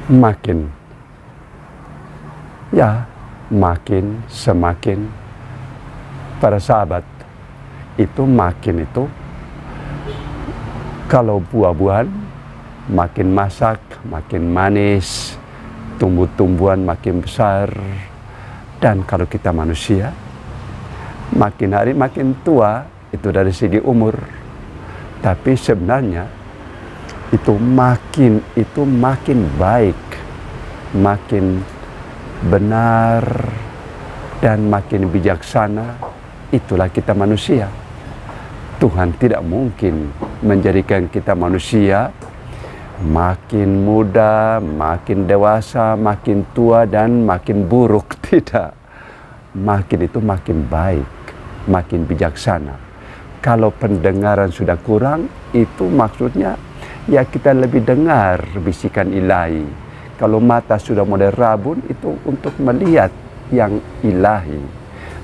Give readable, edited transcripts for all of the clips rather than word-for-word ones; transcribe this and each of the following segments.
makin semakin para sahabat itu makin itu kalau buah-buahan makin masak, makin manis, tumbuh-tumbuhan makin besar. Dan kalau kita manusia makin hari makin tua, itu dari segi umur. Tapi sebenarnya itu makin baik, makin benar dan makin bijaksana. Itulah kita manusia. Tuhan tidak mungkin menjadikan kita manusia makin muda, makin dewasa, makin tua dan makin buruk. Tidak. Makin itu makin baik, makin bijaksana. Kalau pendengaran sudah kurang, itu maksudnya ya kita lebih dengar bisikan ilahi. Kalau mata sudah mulai rabun, itu untuk melihat yang ilahi.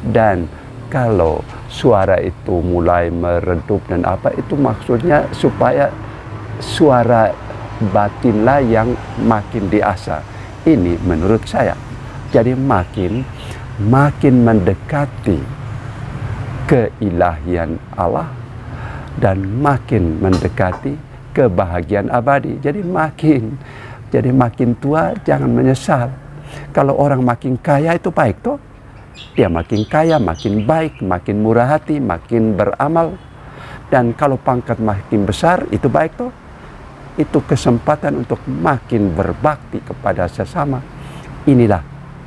Dan kalau suara itu mulai meredup dan apa, itu maksudnya supaya suara batinlah yang makin diasah. Ini menurut saya. Jadi makin mendekati keilahian Allah dan makin mendekati kebahagiaan abadi. Jadi makin tua jangan menyesal. Kalau orang makin kaya itu baik toh. Dia makin kaya, makin baik, makin murah hati, makin beramal. Dan kalau pangkat makin besar, itu baik toh. Itu kesempatan untuk makin berbakti kepada sesama. Inilah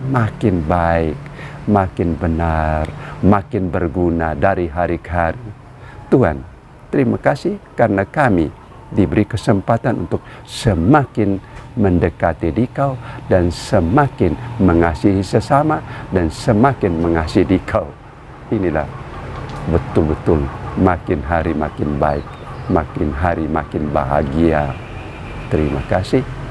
makin baik, makin benar, makin berguna dari hari ke hari. Tuhan, terima kasih karena kami diberi kesempatan untuk semakin mendekati Dikau dan semakin mengasihi sesama dan semakin mengasihi Dikau. Inilah betul-betul makin hari makin baik, makin hari makin bahagia. Terima kasih.